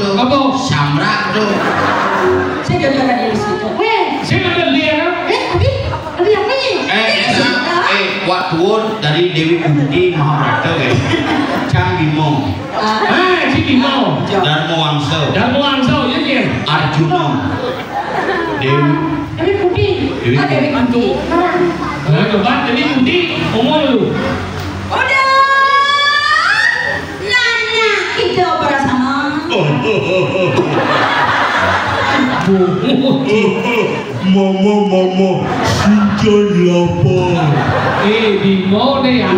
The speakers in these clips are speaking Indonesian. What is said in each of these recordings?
tuh. Apa? Samrak tuh. Saya jaga dia di situ. Saya ada lihat kan? Ada yang ini. Waktu dari Dewi Kunti Mahabharata guys. Cang Bimo. Si Bimo. Darmo Wangsa. Darmo Wangsa, ya ya. Arjuna. Dewi Kunti. Dewi Kunti. Coba Dewi Kunti ngomong dulu. Udah. Nanya kita bersama. Mama, sinjai lapar. Bimo deh ya.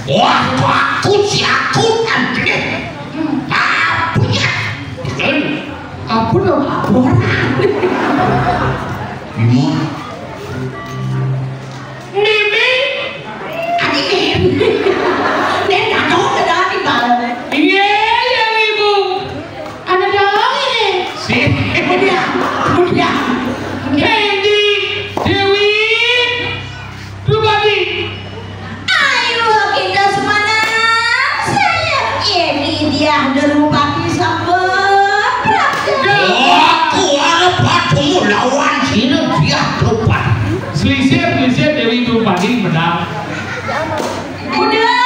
Wah, takut si akut anjir. Punya. Apa dong? Bimo. Mimi. Nen datang ke dari bawah. Iya, yang ibu. Ada dong ini. Si. Kemudian. Candy, Dewi, Rupati. Ayo kita semangat. Saya ini dia Derupati Sambet. Aku ada patumu lawan sini dia Rupati. Selisih Dewi Rupati menang. Udah.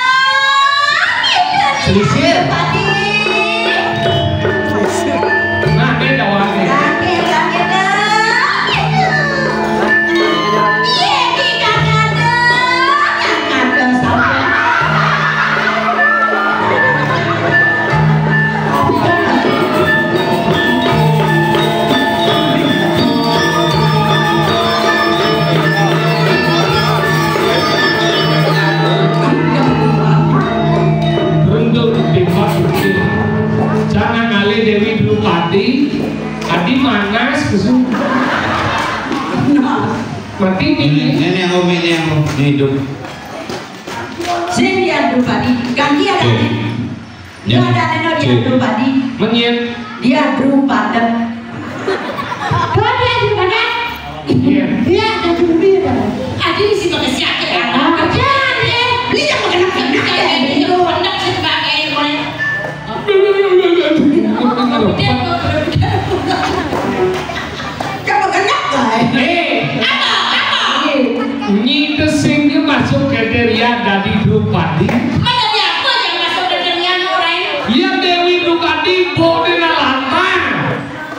Selisih. Rupati. Nah, dia tawarnya. Jangan kali Dewi Drupadi, Adi Manas, kusum. Mati Ini yang hidup. Sini dia Drupadi, ganti ada nih. Dia ada nih dia Drupadi. Menyen. Dia Drupaten. Kau dia Drupaten? Iya. Dia ada Drupadi. Adi di sini pakai siapa ya? Kerja dia. Dia pakai nak kayak gitu. Hendak sebagai boleh. Coba genak guys. Apa? Nyi tesingnya masuk kriteria dari Drupadi. Mana dia apa yang masuk kriteria orang? Ya Dewi Drupadi boleh nalaman.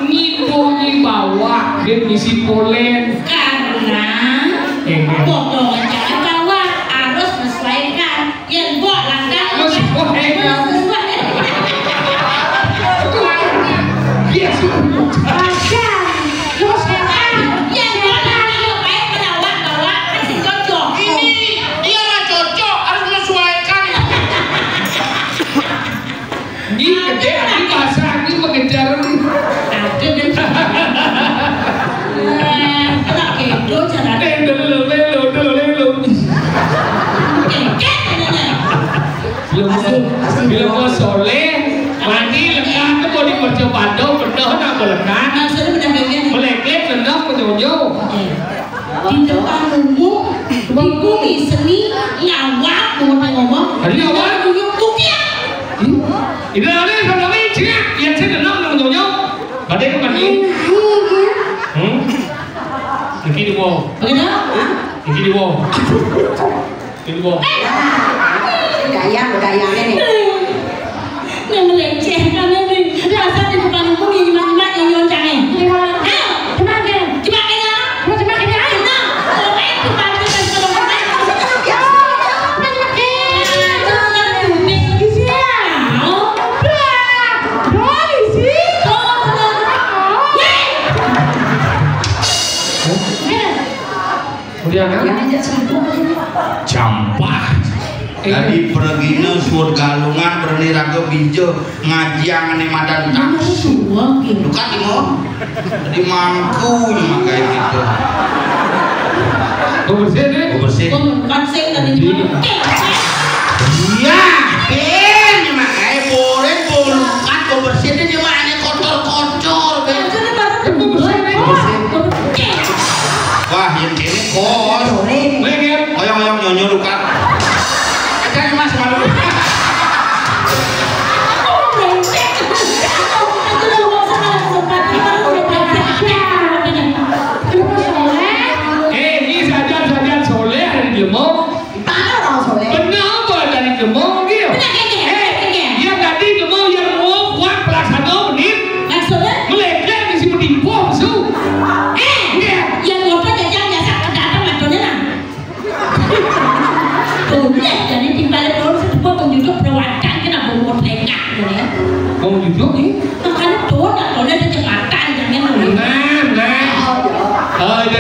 Nyi boleh bawa dia misi polen. Karena bodoh jangan bawa harus menyesuaikan yang buat langkah Menyesuaikan. Yes. yang buat langkah baik bawa masih cocok. Ini dia nggak cocok, harus menyesuaikan. Ini gede, ini basah, ini mengejar nih. Ada deh. Kena kedo cara. Lelo. Bila mau soleh, mandi lekat tu mau dipercobado, penuh nak melekat. Maksudnya benar kalian. Melekit, lenok, menyonyo. Di depan umum, di bumi seni ngawak mau ngomong. Hari awal, Bukit. ini ada yang sama ini cik, yang cik lenok, menyonyo. Badai ke mandi. Ini di bawah. Bagaimana? Ini di bawah. Ini di bawah. Budaya ini. Yang melecehkan ini. Rasa di depan umum yang nyimak-nyimak yang nyoncangnya. Ayo, jemakin. Jemakin ya. Jemakin ya. Nah, oke, jemakin dan jemakin. Kemudian kan? Campah. Tadi perginya suur galungan berniraga bijo ngajiang ane madan tak. Duka timo. Di mangku cuma kayak gitu. Kau bersih deh. Bersih. Iya, ben cuma kayak boleh bolukan kau bersih deh cuma ane kotor-kotor ben. Wah, yang ini kos. Oyong-oyong nyonyo luka. Aja mas malu.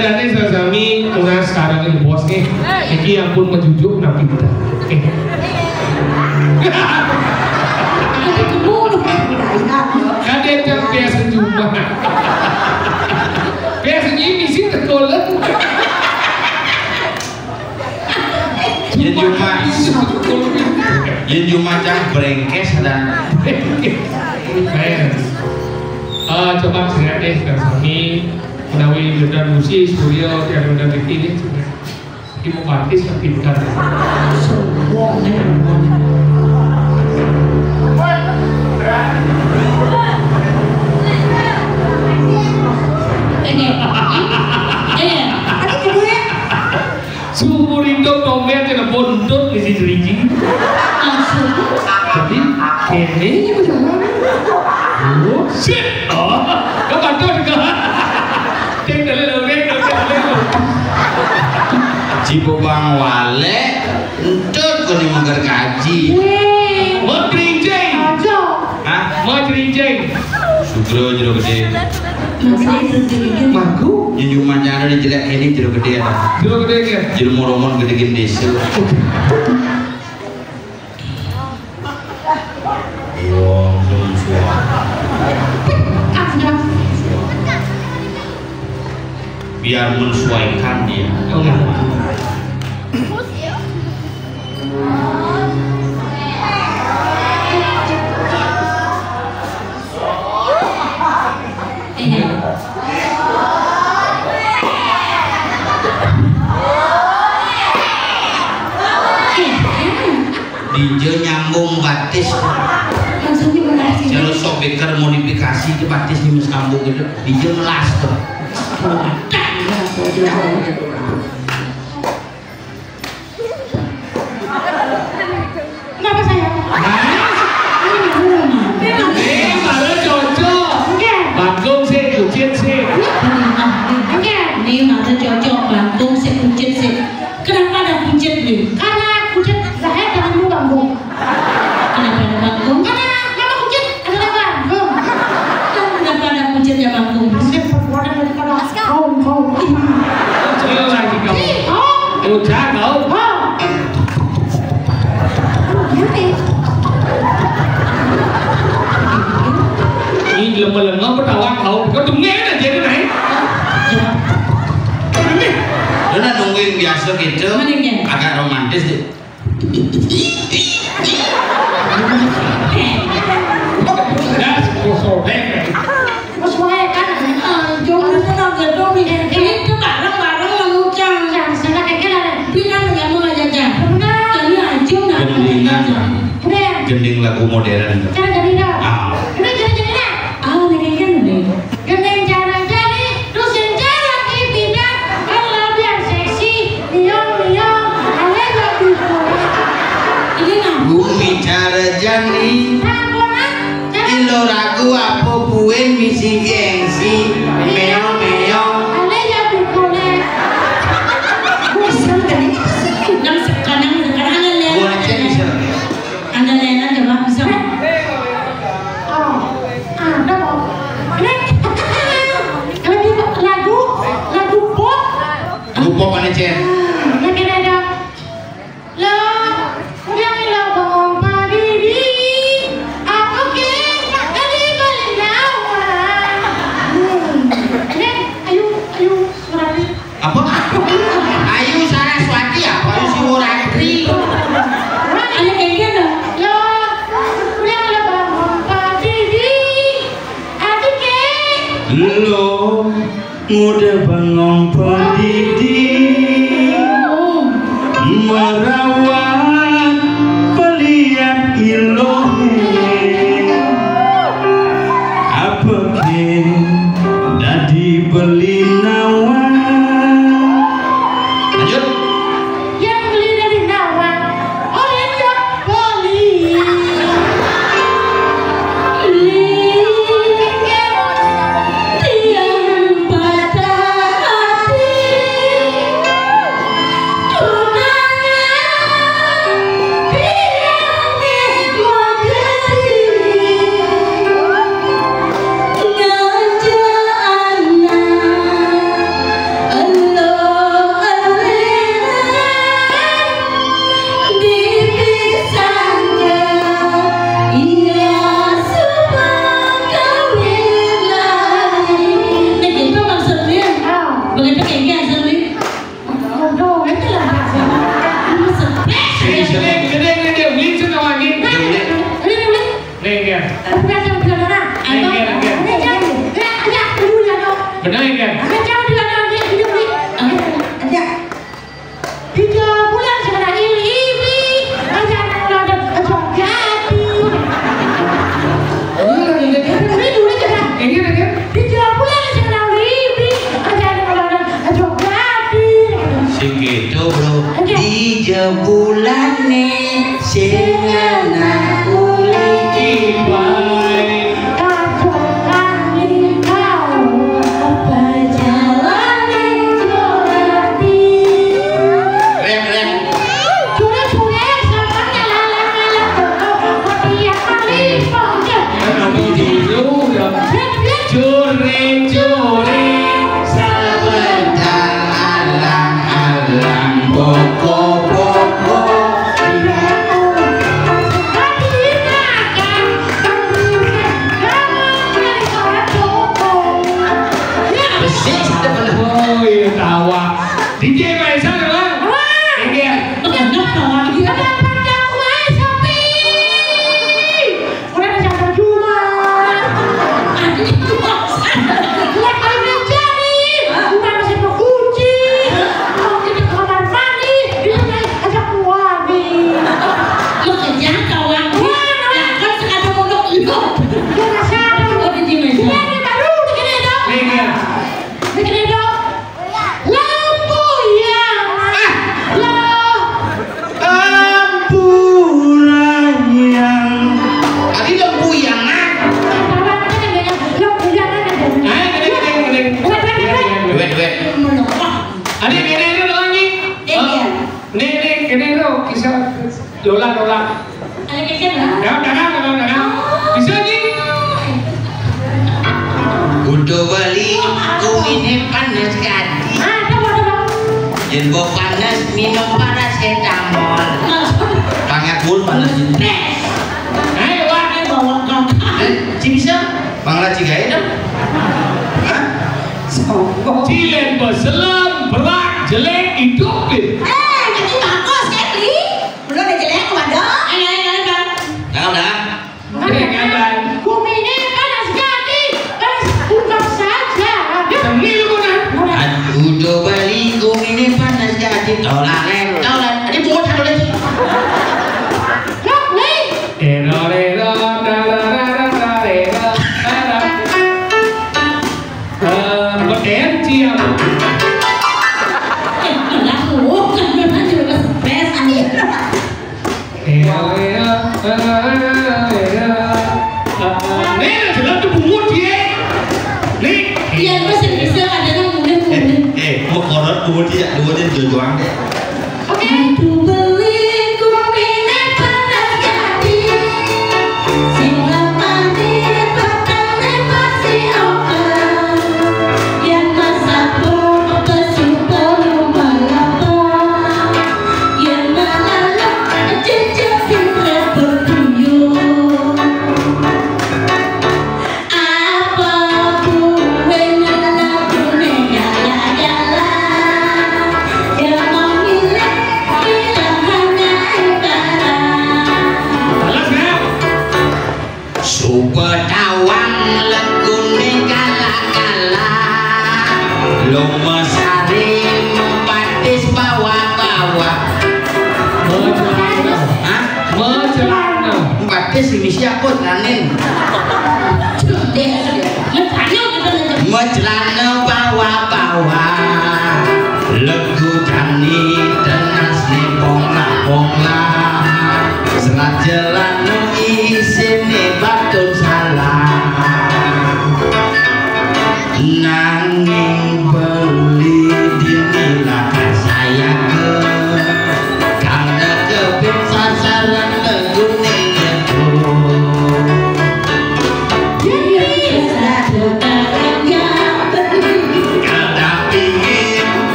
nanti sami udah sekarang ini bos nih. Iki yang pun menjujuk nabi kita. Kadang jam biasa jumpa. Biasanya ini sih terkolot. Yang cuma cang brengkes dan coba saya deh kami menawi benar musik studio yang udah bikin ini mau artis tapi bukan sumur itu dompet yang bontot di sini jadi kayaknya berjalan oh shit kebantu juga cek dari lembek Cipo Bang Wale entut kau ni mengger kaji mau kerincing mau kerincing sugro jero gede maku yang cuma cara di jelek ini jero gede ada jero gede kan jero moromon gede gede desa biar menyesuaikan dia. DJ nyambung batis. Kalau sobeker modifikasi ke batis di sambung gitu, DJ ngelas tuh. Kenapa saya? Malah cocok. Bandung sih, kucing sih. Ini malah cocok Bandung sih, kucing sih. Kenapa ada kucing nih? Karena kucing saya ketemu Bandung. Kenapa ada Bandung? Karena nama kucing adalah Bandung. Kenapa ada kucingnya Bandung? Kau lagi kamu. Udah kau. Ini lemah-lemah bertawan kau. Kau tungguin aja ni naik. Lu nak nungguin biasa gitu, agak romantis deh. Dah sepuluh Sesuai kan, jom itu nak gedung ini tu barang-barang yang ucang, yang sana kekal bilang yang mau jajan. Jadi anjing nak. Gending lagu modern. Cara jadi dah. Ini cara jadi dah. Ini kan ni. Gending cara jadi, terus yang cara kipindah, kalau biar seksi, liang-liang, ada jadi. Ini nak. Bumi cara jadi. Ilo ragu apa buin misi gengsi, meo-meo. Pop ane cer. Lagi ada. Lo, yang lo bangun pagi di. Aku kini tadi balik lawan. Ayu, Surati. Apa? Ayu Saraswati apa? Ayu Siworatri. Ada kayak gitu. Lo, yang lo bangun pagi di. Aku kini. Lo muda bangun pagi. Merawat pelihat ilohe apa ke dadi beli nawan lanjut Yang beli dari nawan oleh yang beli tiang patah hati DJ Maisa Bang. Iya. Dolang. Ada keket lah. Dagang. Bisa nih. Udah beli kumine panas kadi. Yen bo panas minum paracetamol. Pangat bul panas ini. Ayo wae bawa kau. Ci bisa? Bangla cigae dong. Hah? Cilen beselam berak jelek hidup deh. Jadi bagus sekali. Belum ada jelek waduh. Ayo. Dah. Kumine panas kadi. Bukan saja. Semil mana? Udah beli kumine panas kadi. Tolak. Ini buat satu lagi. Berdehen ciam. Mau korot kemudian jodohan deh. Macelana bawa-bawa legu jani tenas ni pongla selat jelanu isine batun salah nanging beli dinilah saya ke karena kepin sasaran legune nyetu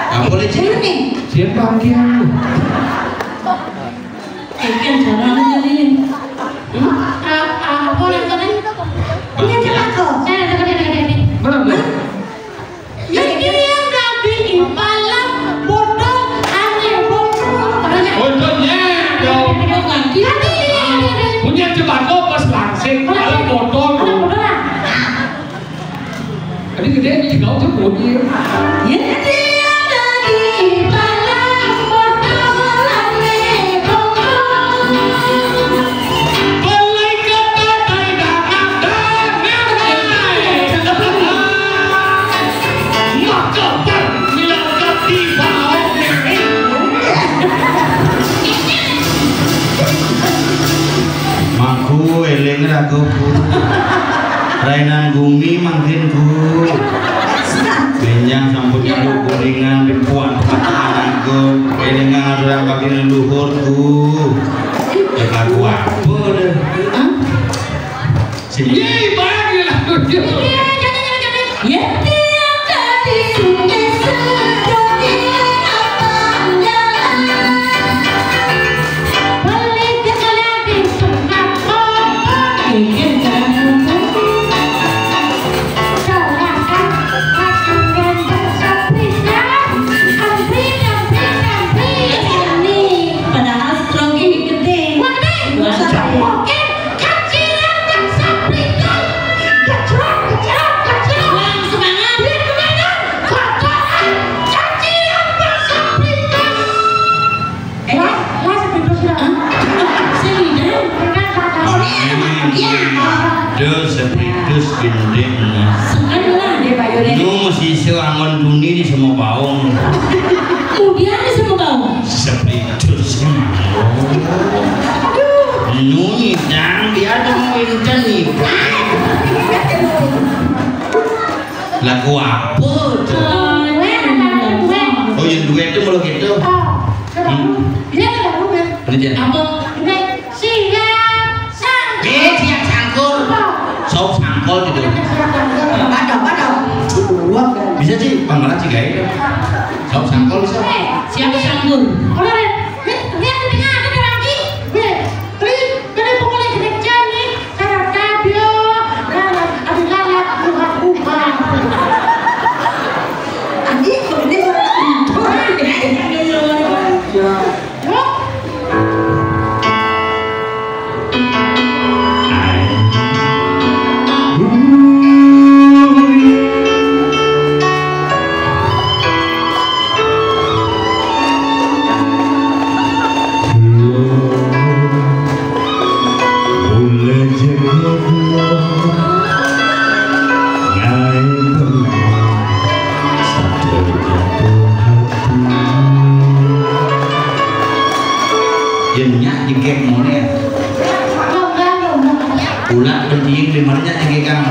Apa le cini? Siapa dia? Ikan caranya jadi. Apa yang tadi? Ini cepat kok. Berapa? Yang ini yang nabi impalan bodoh aneh bodoh. Bodohnya dong. Punya cebako pas langsing kalau bodoh. Tadi gede ini kau tuh bodoh. Mangku eling ragoku Rainan bumi mangkinku Benjang sampun nyalu kuningan ribuan patahan nganggo elingan ora pakai leluhurku. Aku apa deh? Sini. Yeay, bagi lagu dia. Ya tiap kali sungai sedoti panjang balik ke lagi sungai bikin kamu salahkan aku dan bersaprikan ampri ini padahal strongnya gede oke kacilan dan saprikan kacrok Wang semangat kotoran cacian bersaprikan Dus sepritus gendeng. Sekarang dia Pak Yore. Nu mesti seangon duni di semua baung. Kemudian di semua bau. Sepritus. Nu nyidang dia ada mau inten nih. Lagu apa tuh? Oh yang duet itu malah gitu. Apa? Siap sangkul. Sop sangkul gitu. Bisa sih, panggilan sih guys. Sop sangkul bisa. Siap sangkul. Ulat penting di mana nih kang?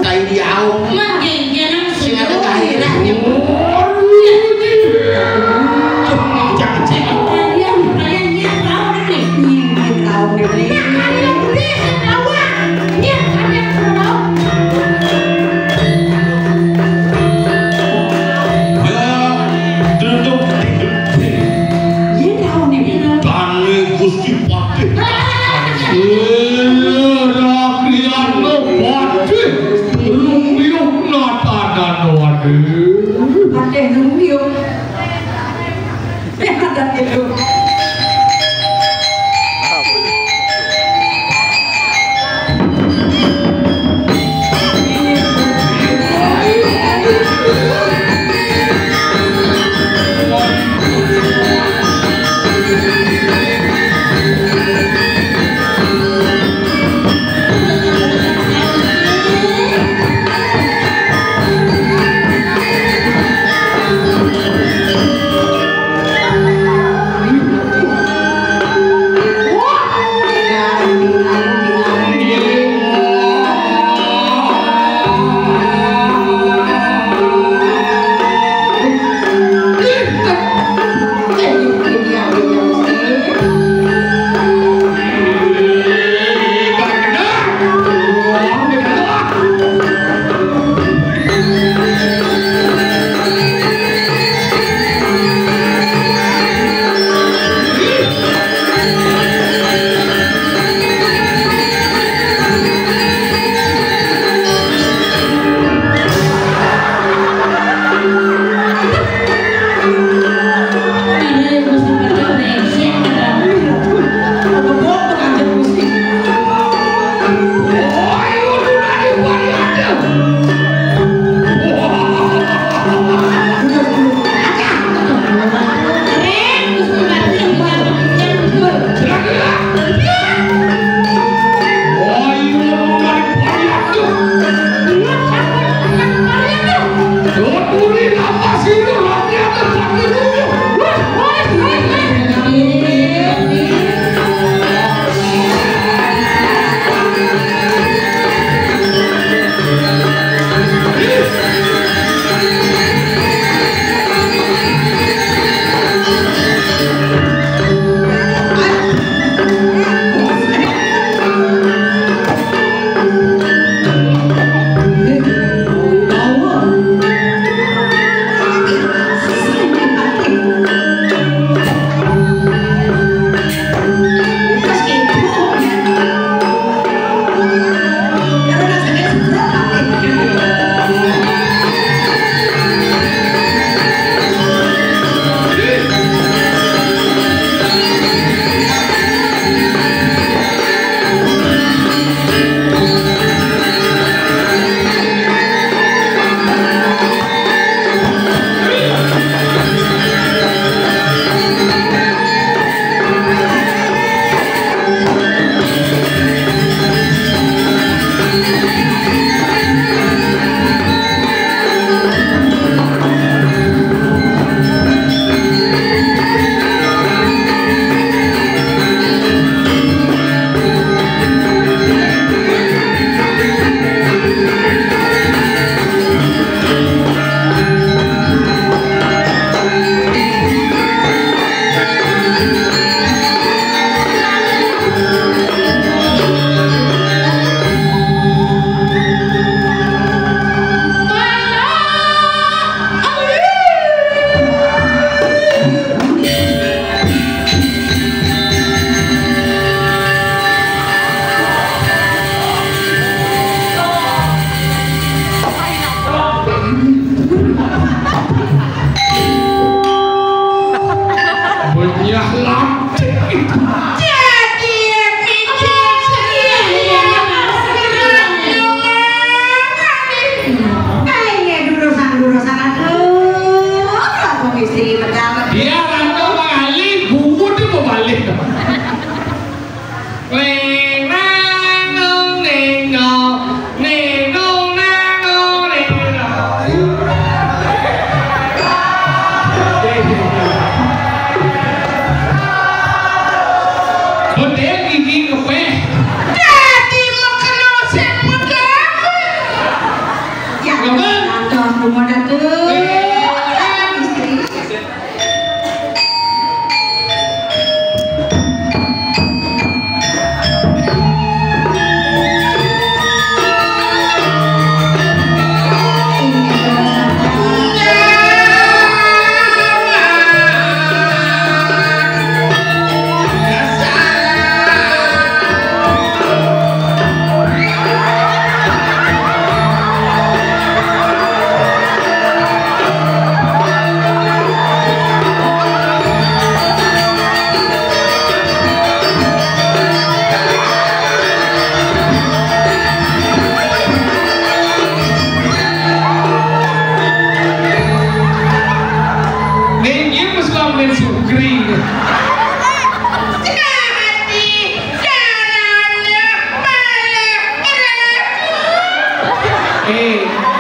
Tai diau. Makin jangan Sing ada kairah yang jangan cek. Kalian tahu nih. Tahu nih. rumah dateng. Istri.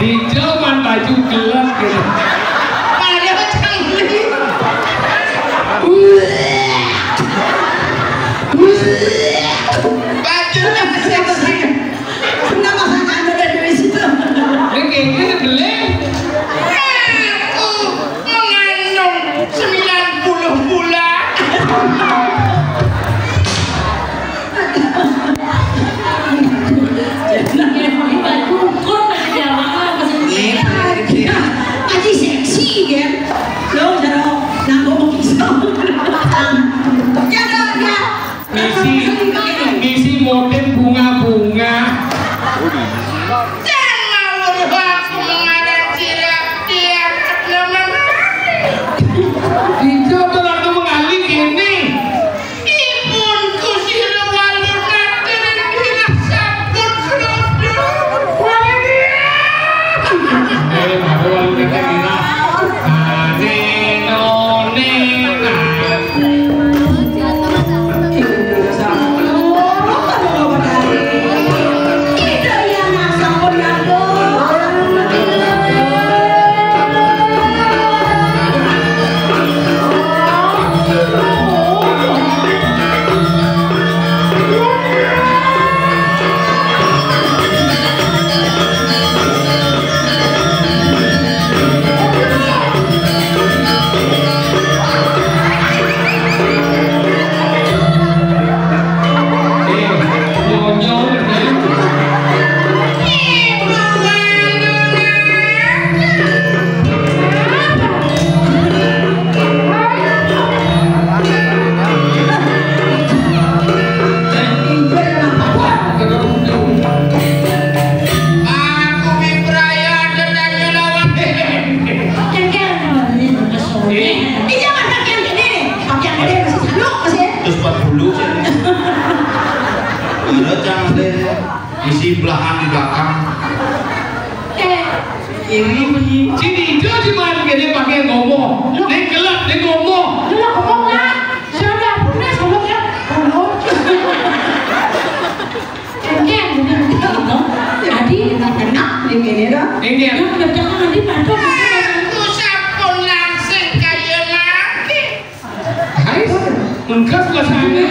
Di zaman baju gelap gitu. Pada canggih. Bajunya seksi. Kenapa hanya ada di situ? Ini kayaknya gelap. Aku mengandung 90 bulan. Aji seksi kan? Lo jaro nanggo mau pisau. Jaro ya. Misi model bunga-bunga. Jangan aku mengarang cilak dia Dicoba waktu mengalih ini. Ibunku sila walu nanti dan kira sabun kerudung. Baru lalu kita kira. Isi belahan di belakang. Ini bunyi. Sini dia cuma begini pakai ngomong. Dia gelap dia ngomong. Lu ngomong lah. Sudah punya ngomong ya. Ngomong. Jadi enak ini dah. Ini ya. Jangan nanti bantu. Aku sabun langsing kayak lagi. Hai, mengkas lah sana.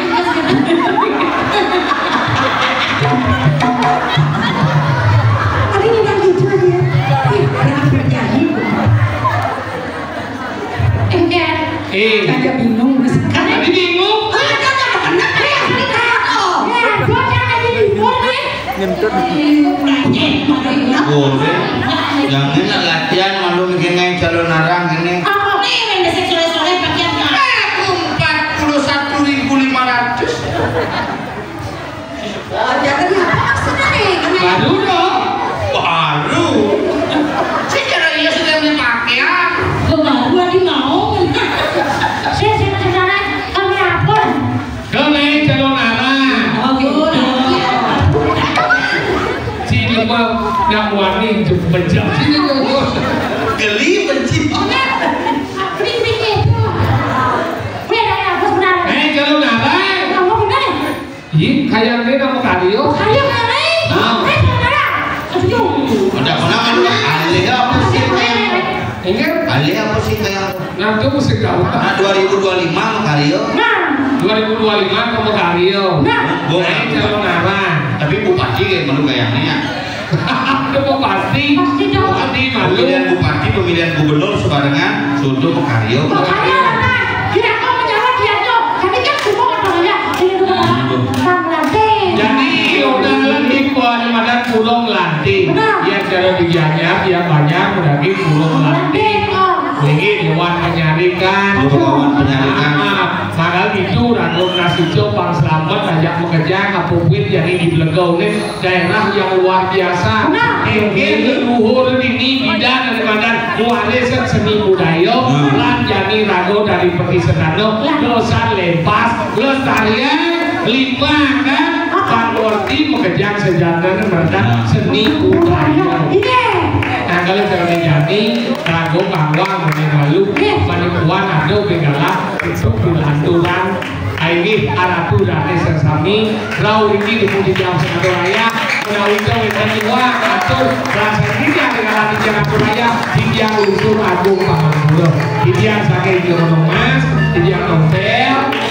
Agak bingung Tadi bingung. Boleh. Yang ini latihan malu bikin ngain calon narang ini. Aku 41.500. Baru dong. Baru. Sejarah iya sudah dipakai ya. Kau naik calon arah. Sini mah nak warni benjam. Geli benci. Calon arah. Ih, kayak ini nama kario. Udah pernah kan alih apa sih? Ingat? Alih apa sih kayak? Nah, itu musik kau. Nah 2025 Makario. 2025 kamu kario. Calon arah. Tapi bupati kayak malu kayaknya. Itu mau pasti. Bupati malu. Bupati jodoh karyo. Karyo apa? Dia kok menjawab dia tuh. Tapi kan semua katanya jadi udah lagi kuat madan pulau melanting. Yang cara dianyap dia banyak lagi pulau melanting. Lagi dewan penyarikan. Padahal itu Rago Nasujo Bang Slamet ajak mengejar Kapuwin jadi di Blegau ini daerah yang luar biasa. Mungkin luhur ini bidang daripada warisan seni budaya lan jadi Rago dari Perkisedano dosa lepas lestarian lima kan Panwarti mengejar sejarah dan seni budaya. Nah kalau cara jadi Rago Bangwang menelalu Panikuan ada begala itu bulan-bulan ini aratu dari sesami rau ini dipuji jam satu raya menawi jauh dan jiwa atur rasa tidak dengan di jalan raya tidak unsur agung Pangandaran tidak sakit jono mas tidak hotel